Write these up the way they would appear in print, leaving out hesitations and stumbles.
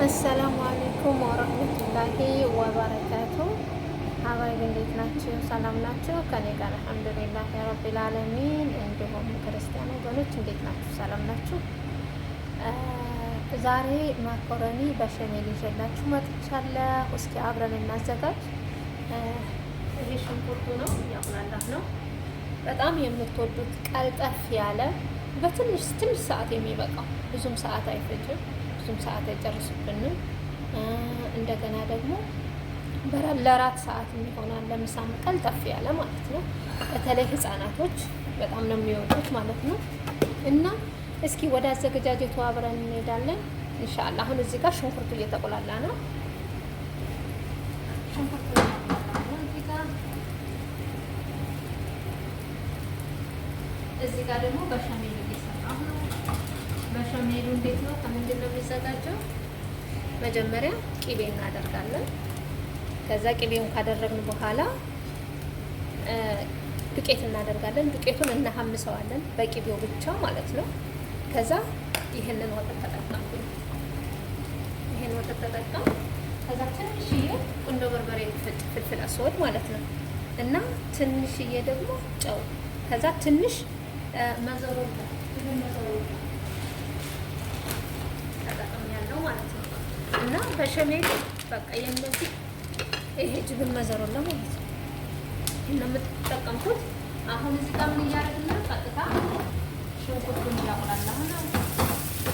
አሰላሙ አለይኩም ወረህመቱላሂ ወበረካቱ። ሀባይብ እንዴት ናችሁ? ሰላም ናችሁ? ከኔ ጋር አልሐምዱሊላህ ረቢል ዓለሚን። እንዲሁም ክርስቲያን ወገኖች እንዴት ናችሁ? ሰላም ናችሁ? ዛሬ ማኮረኒ በሸሜል ይዤላችሁ መጥቻለሁ። እስኪ አብረን እናዘጋጅ። ይሄ ሽንኩርቱ ነው፣ እያቁላላህ ነው። በጣም የምትወዱት ቀልጠፍ ያለ በትንሽ ሰዓት የሚበቃው፣ ብዙም ሰዓት አይፈጅም፣ ብዙም ሰዓት አይጨርስብንም። እንደገና ደግሞ ለራት ሰዓት ይሆናል፣ ለምሳም ቀልጠፍ ያለ ማለት ነው። በተለይ ህፃናቶች በጣም ነው የሚወዱት ማለት ነው። እና እስኪ ወደ አዘገጃጀቱ አብረን እንሄዳለን ኢንሻአላህ። አሁን እዚህ ጋር ሽንኩርቱ እየተቆላላ ነው። ሽንኩርቱ እዚህ ጋር ደግሞ በሸሜል እየሰራሁ ነው። በሸሜሉ እንዴት ነው? ከምንድን ነው የሚዘጋጀው? መጀመሪያ ቂቤ እናደርጋለን። ከዛ ቂቤውን ካደረግን በኋላ ዱቄት እናደርጋለን። ዱቄቱን እናሐምሰዋለን በቂቤው ብቻ ማለት ነው። ከዛ ይሄንን ወተት ተጠቀምኩ። ይሄን ወተት ተጠቀም። ከዛ ትንሽዬ ቁንዶ በርበሬ ፍልፍል አስወድ ማለት ነው እና ትንሽዬ ደግሞ ጨው። ከዛ ትንሽ መዘሮላ ተጠቅም ያለው ማለት ነው። እና በሸሜል በቃ የነዚህ ይሄ ጅብን መዘሮላ ማለት ነው የምትጠቀምኩት። አሁን እዚህ ጋር ምን እያደረግን ነው? ቀጥታ ሽንኩርቱን እያቁላላሁ ነው።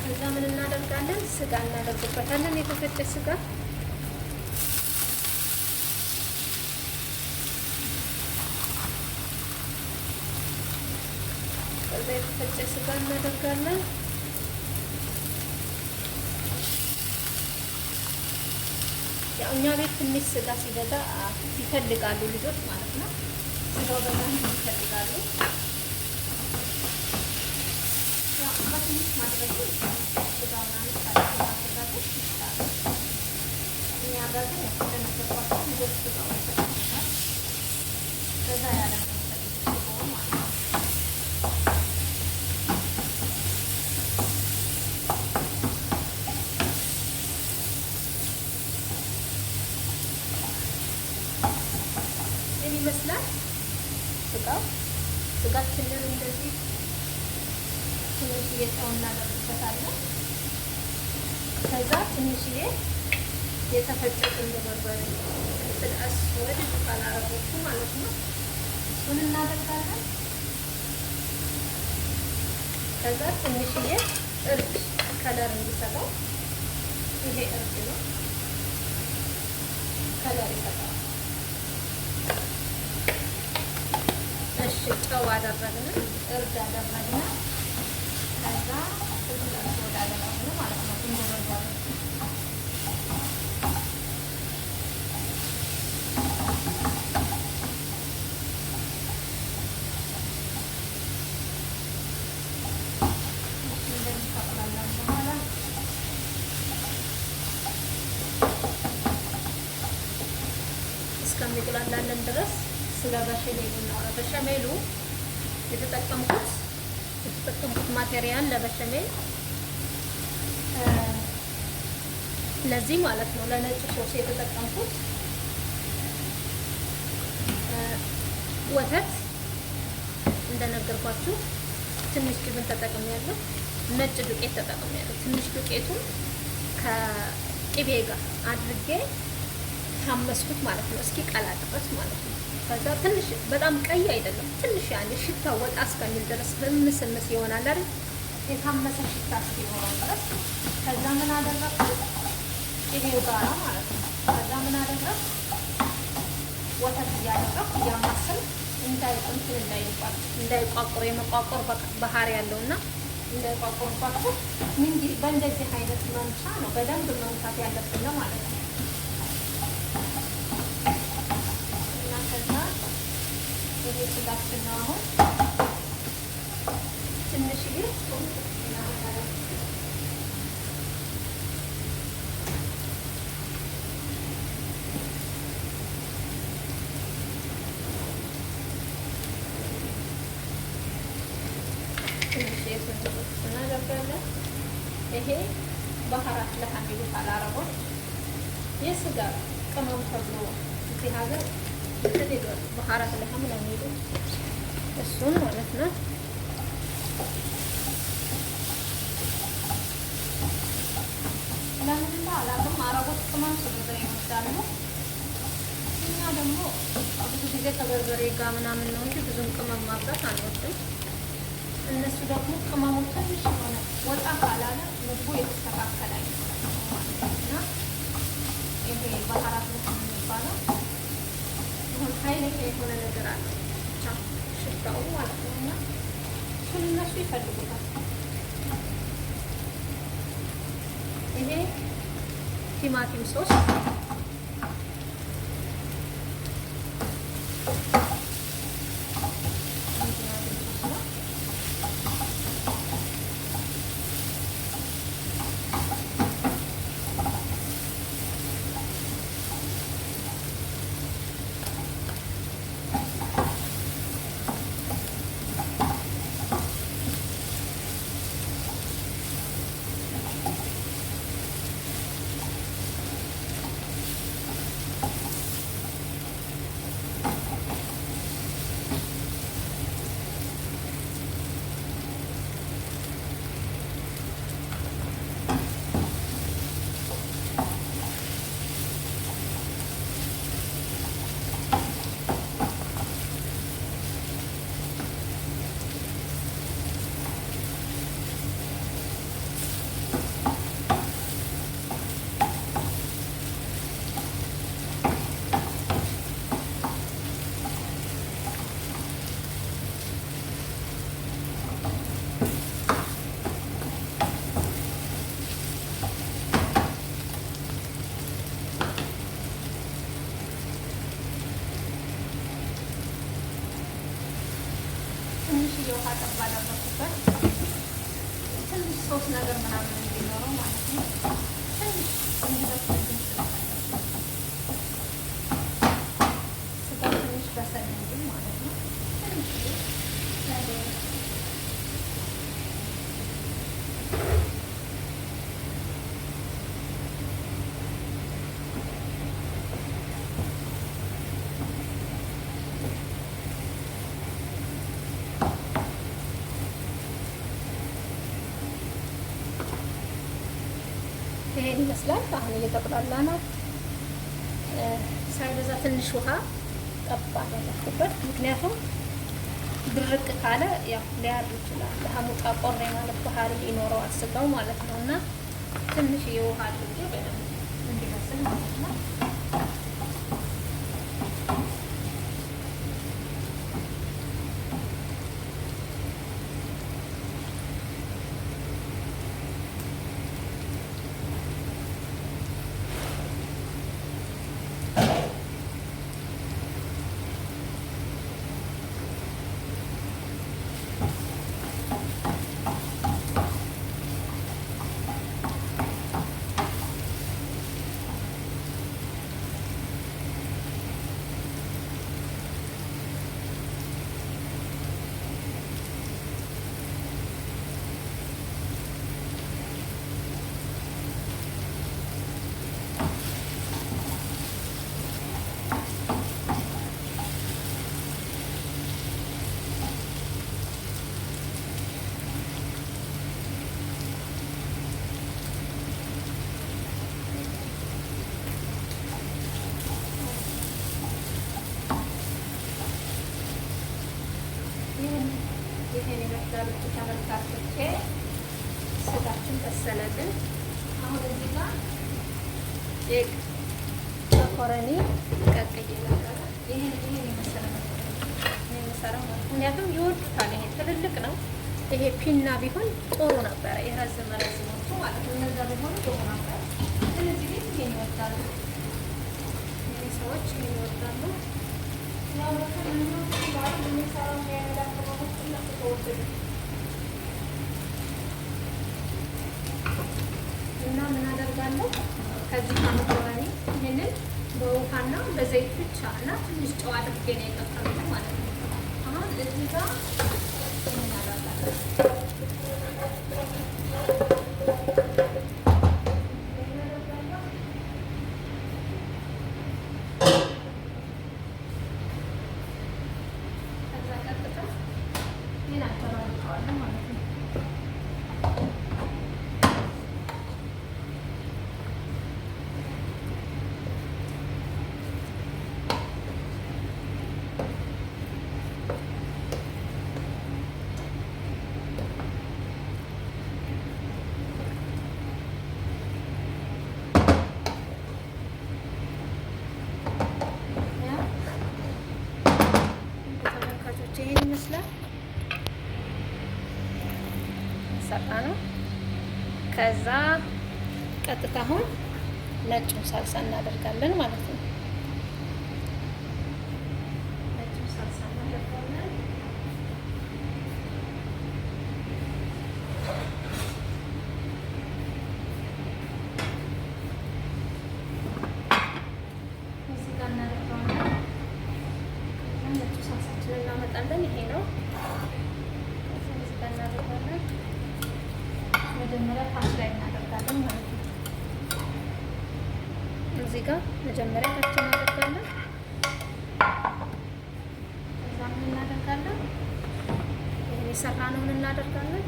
ከዛ ምን እናደርጋለን? ስጋ እናደርግበታለን፣ የተፈጨ ስጋ። ከዛ የተፈጨ ስጋ እናደርጋለን። ያው እኛ ቤት ትንሽ ስጋ ሲበዛ ይፈልጋሉ ልጆች ማለት ነው። ስጋው በጣም ይፈልጋሉ። ያው በትንሽ ማድረግ ስጋውን ማድረግ ይችላል። እኛ ጋር ግን እንደነገርኳችሁ ልጆች ስጋው ይፈልጋል። ከዛ ያለ ይመስላል ስጋችንን እንደዚህ ትንሽዬ ጨው እናደርግበታለን። ከዛ ትንሽዬ የተፈጨ ቁንዶ በርበሬ ፍልፍል አስወድ ባላረቦቹ ማለት ነው እሱን እናደርጋለን። ከዛ ትንሽዬ እርድ ከለር እንዲሰጠው፣ ይሄ እርድ ነው፣ ከለር ይሰጣል። እሺ ጨው አደረግን፣ እርድ አደረግን። ከዛ ፍልፍል ወደ አደረግን ማለት ነው። ቁንዶ በርበሬ እንደሚታቁላላን በኋላ እስከሚቁላላለን ድረስ ስለ በሸሜሉ ነው። በሸሜሉ የተጠቀምኩት ማቴሪያል ለበሸሜል ለዚህ ማለት ነው። ለነጭ ሶስ የተጠቀምኩት ወተት እንደነገርኳችሁ ትንሽ ጅብን ተጠቅሜያለሁ። ነጭ ዱቄት ተጠቅሜያለሁ። ትንሽ ዱቄቱን ከቅቤ ጋር አድርጌ ታመስኩት ማለት ነው። እስኪ ቀላ ድረስ ማለት ነው። ከዛ ትንሽ በጣም ቀይ አይደለም፣ ትንሽ ያኔ ሽታው ወጣ እስከሚል ድረስ በምስምስ ይሆናል አይደል? የታመሰ ሽታ እስኪኖረው ድረስ። ከዛ ምን አደረኩ? ቅቤው ጋራ ማለት ነው። ከዛ ምን አደረኩ? ወተት እያደረኩ እያማሰል እንዳይቋቁር የመቋቆር ባህሪ ያለውና እንዳይቋቁርባችሁ በእንደዚህ አይነት መምቻ ነው በደንብ መምታት ያለብን ነው ማለት ነው። ይሄ ስጋችን ነው። አሁን ትንሽዬ እናደርጋለን። ይሄ ባህራት ለሐም ይሉታል አረቦች። የስጋ ቅመም ተብሎ እዚህ ሀገር ባህራት ለሐም ነው የሚሉት እሱን ማለት ነው። ለምን አላውቅም። አረቦች ቅመም በርበሬ ይወዳሉ። እኛ ደግሞ ብዙ ጊዜ ከበርበሬ ጋር ምናምን ነው እንጂ ብዙም ቅመም ማብዛት አንወድም። እነሱ ደግሞ ቅመሙ ትንሽ የሆነ ወጣ ካላለ ምግቡ የተስተካከለ እና ይሄ ባህራት ለሐም የሚባለው አሁን ኃይለኛ የሆነ ነገር አለ ብቻ ሽታው ማለት ነው። እና እሱን እነሱ ይፈልጉታል። ይሄ ቲማቲም ሶስ ውሃ ጠብ አደረኩበት። ትንሽ ሶስ ነገር ምናምን እንዲኖረው ማለት ነው። ትንሽ እንዲበስልልኝ ስለፈለኩ ስጋው ትንሽ በሰል እንዲል ማለት ነው። ትንሽ ይሄን ይመስላል። አሁን እየተቆላላ ነው። ሳይበዛ ትንሽ ውሃ ጠብ አደረኩበት። ምክንያቱም ድርቅ ካለ ያው ሊያር ይችላል። ለሐሙ ጠቆር ማለት ባህሪ ይኖረዋል ስጋው ማለት ነው። እና ትንሽ የውሃ አድርጌ በደንብ እንዲበስል ማለት ነው። ይሄን ይመስላል ተመልካቾቼ። ስጋችን በሰለልን። አሁን እዚህ ጋር መኮረኒ ቀቅዬ ነበረ። ይሄን የመሰለ መኮረኒ ነው የምሰራው ማለት ነው። ምክንያቱም ይወዱታል። ይሄ ትልልቅ ነው። ይሄ ፒና ቢሆን ጥሩ ነበረ። የረዘመ ረዝሞቹ ማለት ነው። እነዛ ቢሆኑ ጥሩ ነበር። ስለዚህ ቤት ይሄን ይወዳሉ። እነዚህ ሰዎች ይሄን ይወዳሉ። ያው ለከምንም ባይ የሚሰራው እና ምን አደርጋለሁ ከዚህ ከመኮረኒ ይሄንን በውሃና በዘይት ብቻ እና ትንሽ ጨው አድርጌ ነው የቀቀልኩት ማለት ነው። አሁን እዚህ ጋር ምን አደርጋለሁ ከዛ ቀጥታ አሁን ነጩን ሳልሳ እናደርጋለን ማለት ነው። ነጩን ሳልሳ እናደርጋለን። እዚህ ጋር እናደርገዋለን። ነጩ ሳልሳችንን እናመጣለን። ይሄ ነው። እዚህ ጋር እናደርጋለን። መጀመሪያ ታች ላይ እናደርጋለን ማለት ነው። እዚህ ጋር መጀመሪያ ታች እናደርጋለን። ከዛ ምን እናደርጋለን? ይሄን የሰራነውን እናደርጋለን።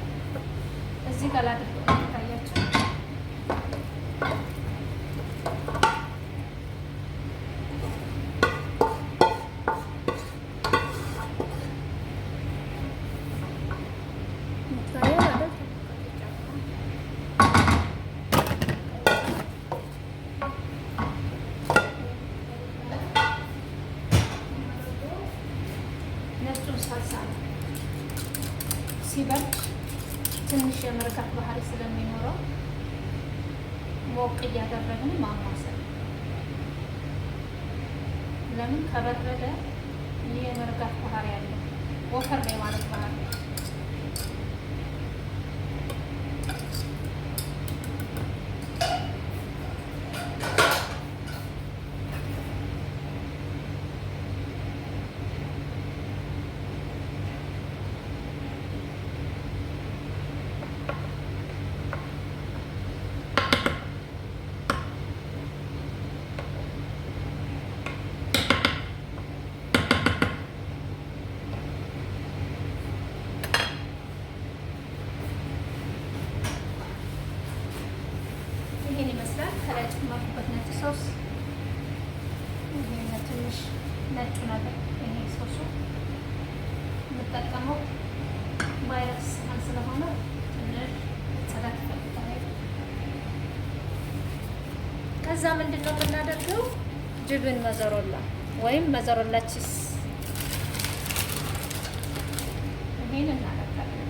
እዚህ ጋር ላድርገው ታያችሁ። ሳልሳ ሲበርድ ትንሽ የመርጋት ባህሪ ስለሚኖረው ሞቅ እያደረግን ማማሰል። ለምን ከበረደ ይህ የመርጋት ባህሪ ያለው ወፈር ላይ ማለት ባህሪ ይመስላል። ከላይ ጨመርኩበት ነጭ ሶስ። ይሄ ትንሽ ነጭ ነገር ይሄ ሶሱ የምጠቀመው ቫይረስ ሳህን ስለሆነ ትንሽ ጽዳት ይፈልጋል። ከዛ ምንድነው የምናደርገው? ጅብን መዘሮላ ወይም መዘሮላ ቺስ ይሄን እናደርጋለን።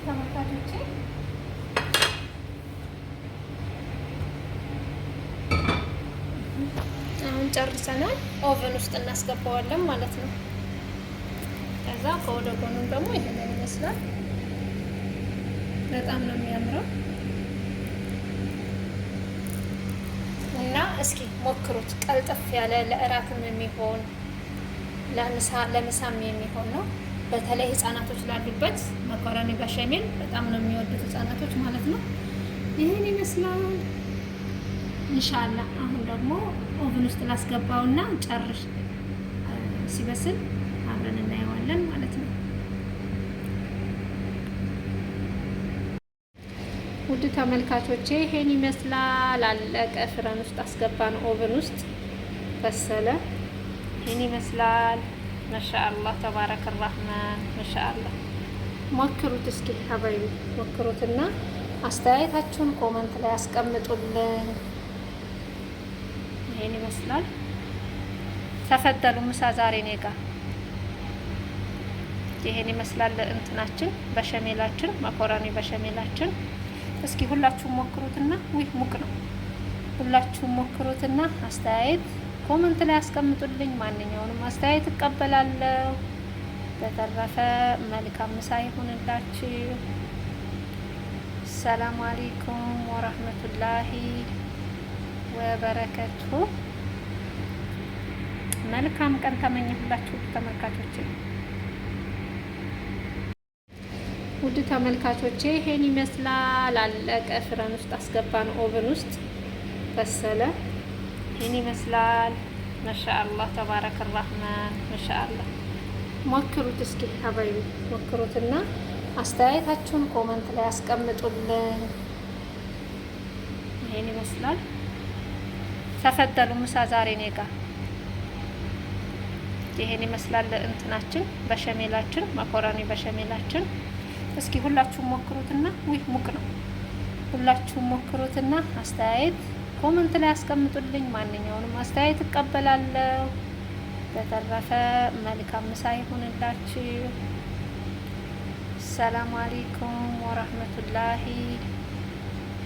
ተመልካቾቼ አሁን ጨርሰናል። ኦቨን ውስጥ እናስገባዋለን ማለት ነው። ከዛ ከወደ ጎኑም ደግሞ ይሄንን ይመስላል። በጣም ነው የሚያምረው እና እስኪ ሞክሩት። ቀልጠፍ ያለ ለእራትም የሚሆን ለምሳም የሚሆን ነው። በተለይ ህፃናቶች ላሉበት መኮረኒ በሸሜል በጣም ነው የሚወዱት ህፃናቶች ማለት ነው። ይህን ይመስላል ኢንሻአላህ። አሁን ደግሞ ኦቨን ውስጥ ላስገባውና ጨርሽ ሲበስል አብረን እናየዋለን ማለት ነው። ውድ ተመልካቾቼ ይሄን ይመስላል። አለቀ። ፍረን ውስጥ አስገባን፣ ኦቨን ውስጥ በሰለ። ይሄን ይመስላል። ማሻአላህ ተባረከ الرحمن ማሻአላህ። ሞክሩት እስኪ ሀባይቢ ሞክሩትና አስተያየታችሁን ኮመንት ላይ አስቀምጡልን። ይሄን ይመስላል። ተፈደሉ። ምሳ ዛሬ ነው ጋር ይሄን ይመስላል። እንትናችን በሸሜላችን መኮረኒ በሸሜላችን እስኪ ሁላችሁም ሞክሩትና ወይ ሙቅ ነው። ሁላችሁም ሞክሩትና አስተያየት ኮመንት ላይ አስቀምጡልኝ። ማንኛውንም አስተያየት እቀበላለሁ። በተረፈ መልካም ምሳ ይሁንላችሁ። ሰላም አለይኩም ወራህመቱላሂ ወበረከቱ። መልካም ቀን ተመኘሁላችሁ ተመልካቾቼ። ውድ ተመልካቾቼ ይሄን ይመስላል። አለቀ። ፍረን ውስጥ አስገባን፣ ኦቨን ውስጥ በሰለ። ይሄን ይመስላል። ማሻአላህ ተባረከ الرحمن ማሻአላህ። ሞክሩት እስኪ ሀባይቢ ሞክሩትና አስተያየታችሁን ኮመንት ላይ አስቀምጡልን። ይሄን ይመስላል። ተፈደሉ። ምሳ ዛሬ እኔ ጋ ይሄን ይመስላል እንትናችን በሸሜላችን መኮረኒ በሸሜላችን። እስኪ ሁላችሁም ሞክሩትና ሙቅ ነው። ሁላችሁም ሞክሩትና አስተያየት ኮመንት ላይ አስቀምጡልኝ። ማንኛውንም አስተያየት እቀበላለሁ። በተረፈ መልካም ምሳ ይሁንላችሁ። ሰላም አለይኩም ወራህመቱላሂ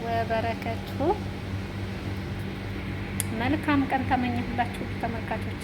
ወበረከቱ። መልካም ቀን ተመኘሁላችሁ ተመልካቾች።